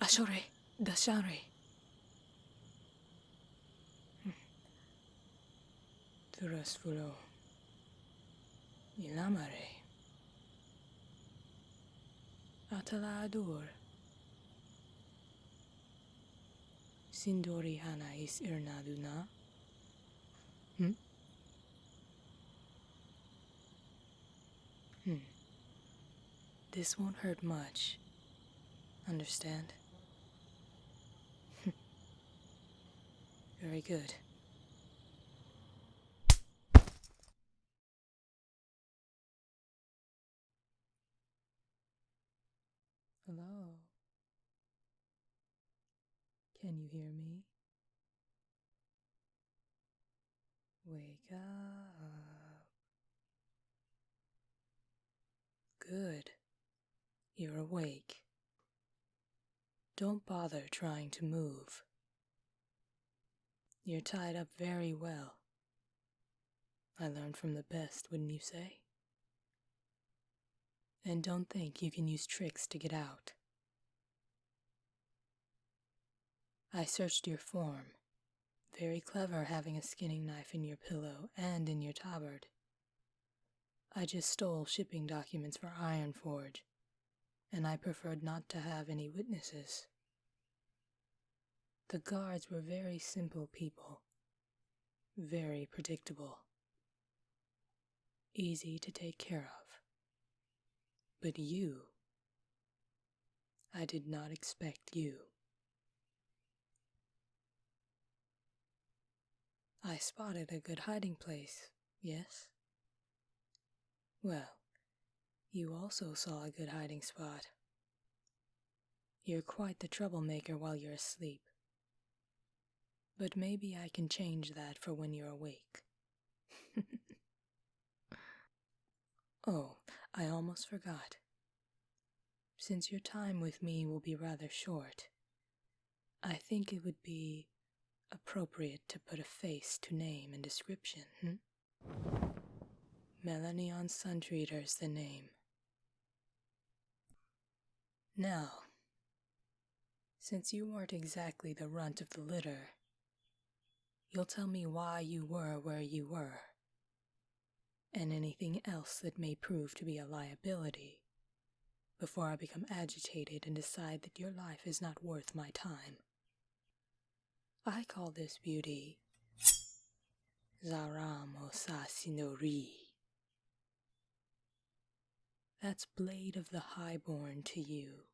Ashore, dashare. Turasfulo. Ilamare. Ataladur. Sindori hana is irnaduna. This won't hurt much. Understand? Very good. Hello? Can you hear me? Wake up. Good. You're awake. Don't bother trying to move. You're tied up very well. I learned from the best, wouldn't you say? And don't think you can use tricks to get out. I searched your form. Very clever having a skinning knife in your pillow and in your tabard. I just stole shipping documents for Ironforge, and I preferred not to have any witnesses. The guards were very simple people, very predictable, easy to take care of. But you, I did not expect you. I spotted a good hiding place, yes? Well, you also saw a good hiding spot. You're quite the troublemaker while you're asleep. But maybe I can change that for when you're awake. Oh, I almost forgot. Since your time with me will be rather short, I think it would be appropriate to put a face to name and description, Melanie on Suntreater's the name. Now, since you weren't exactly the runt of the litter, you'll tell me why you were where you were, and anything else that may prove to be a liability, before I become agitated and decide that your life is not worth my time. I call this beauty Zaramo Sasinori. That's Blade of the Highborn to you.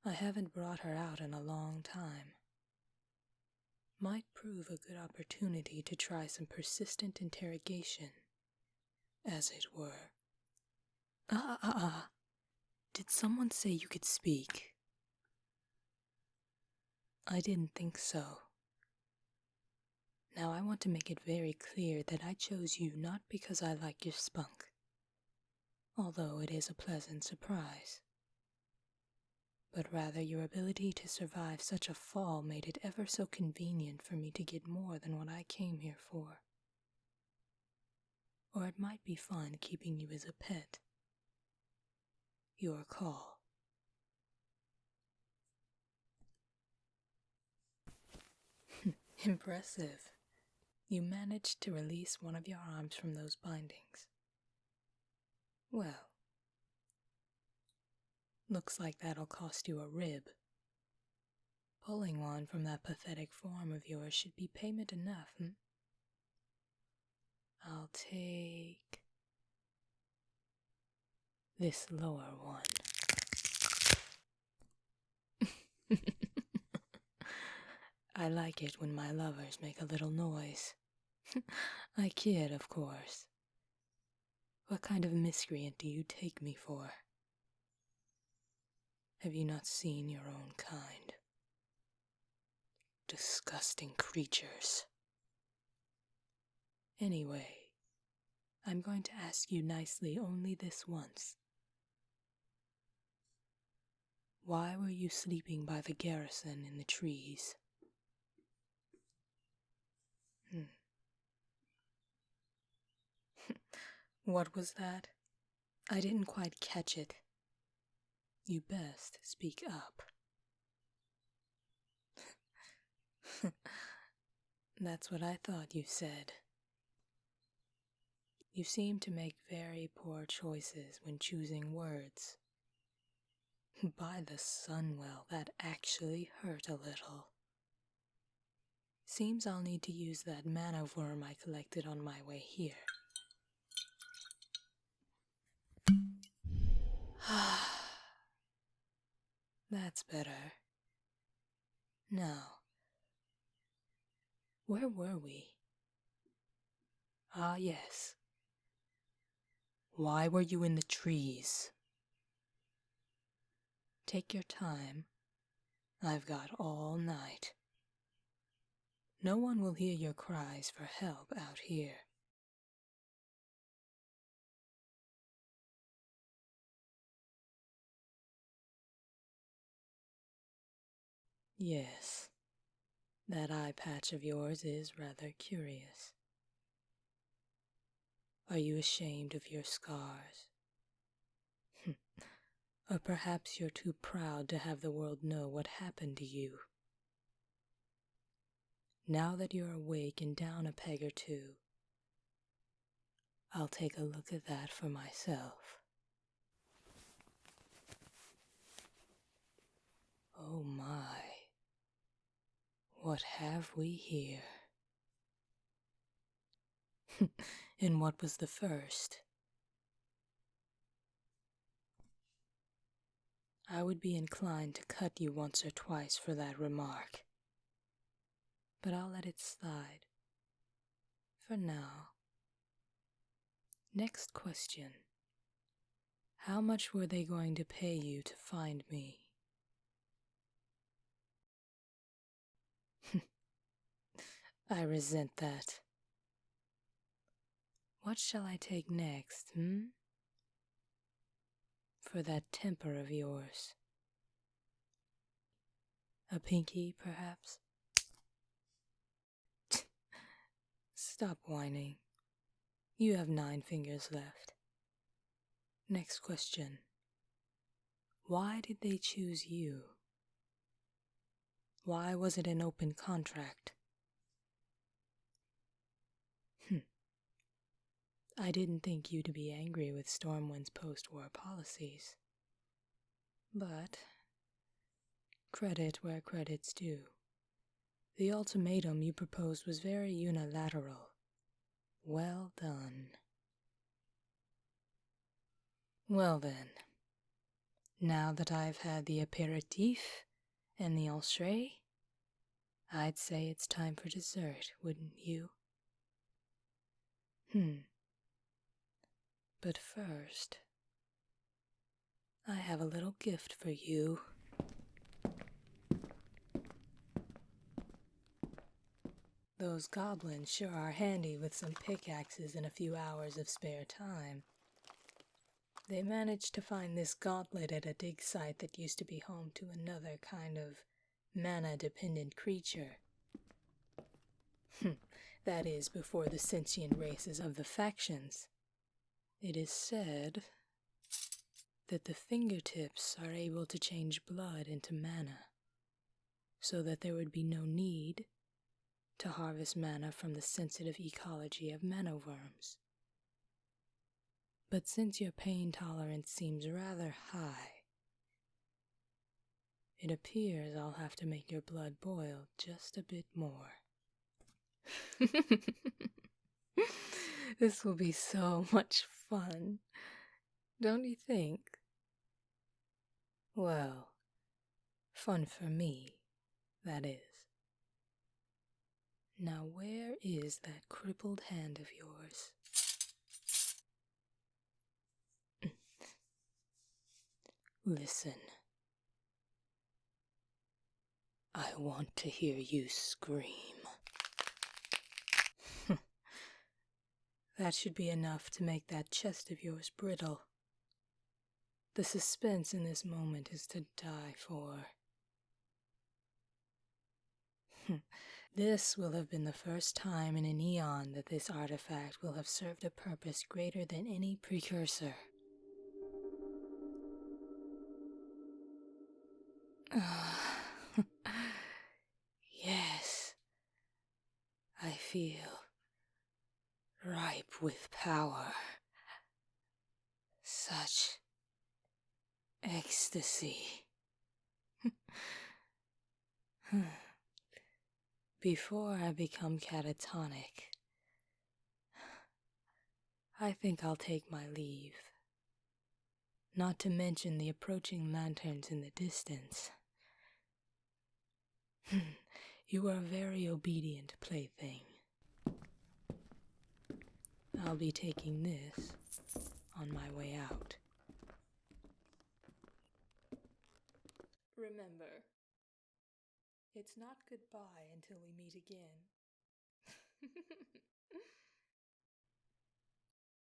I haven't brought her out in a long time. Might prove a good opportunity to try some persistent interrogation, as it were. Did someone say you could speak? I didn't think so. Now I want to make it very clear that I chose you not because I like your spunk, although it is a pleasant surprise, but rather your ability to survive such a fall made it ever so convenient for me to get more than what I came here for. Or it might be fun keeping you as a pet. Your call. Impressive. You managed to release one of your arms from those bindings. Well, looks like that'll cost you a rib. Pulling one from that pathetic form of yours should be payment enough, I'll take this lower one. I like it when my lovers make a little noise. I kid, of course. What kind of miscreant do you take me for? Have you not seen your own kind? Disgusting creatures. Anyway, I'm going to ask you nicely only this once. Why were you sleeping by the garrison in the trees? What was that? I didn't quite catch it. you best speak up. That's what I thought you said. You seem to make very poor choices when choosing words. By the Sunwell, that actually hurt a little. Seems I'll need to use that mana worm I collected on my way here. That's better. Now, where were we? Ah, yes. Why were you in the trees? Take your time. I've got all night. No one will hear your cries for help out here. Yes, that eye patch of yours is rather curious. Are you ashamed of your scars? Or perhaps you're too proud to have the world know what happened to you. Now that you're awake and down a peg or two, I'll take a look at that for myself. Oh my, what have we here? And what was the first? I would be inclined to cut you once or twice for that remark, but I'll let it slide. For now. Next question. How much were they going to pay you to find me? I resent that. What shall I take next, For that temper of yours. A pinky, perhaps? Stop whining. You have 9 fingers left. Next question. Why did they choose you? Why was it an open contract? I didn't think you to be angry with Stormwind's post-war policies. But credit where credit's due. The ultimatum you proposed was very unilateral. Well done. Well then, now that I've had the apéritif and the entrée, I'd say it's time for dessert, wouldn't you? But first, I have a little gift for you. Those goblins sure are handy with some pickaxes and a few hours of spare time. They managed to find this gauntlet at a dig site that used to be home to another kind of mana-dependent creature. That is, before the sentient races of the factions. It is said that the fingertips are able to change blood into mana, so that there would be no need to harvest mana from the sensitive ecology of mana worms. But since your pain tolerance seems rather high, it appears I'll have to make your blood boil just a bit more. This will be so much fun, don't you think? Well, fun for me, that is. Now where is that crippled hand of yours? Listen. I want to hear you scream. That should be enough to make that chest of yours brittle. The suspense in this moment is to die for. This will have been the first time in an eon that this artifact will have served a purpose greater than any precursor. Yes, I feel ripe with power. Such ecstasy. Before I become catatonic, I think I'll take my leave. Not to mention the approaching lanterns in the distance. You are a very obedient plaything. I'll be taking this on my way out. Remember, it's not goodbye until we meet again.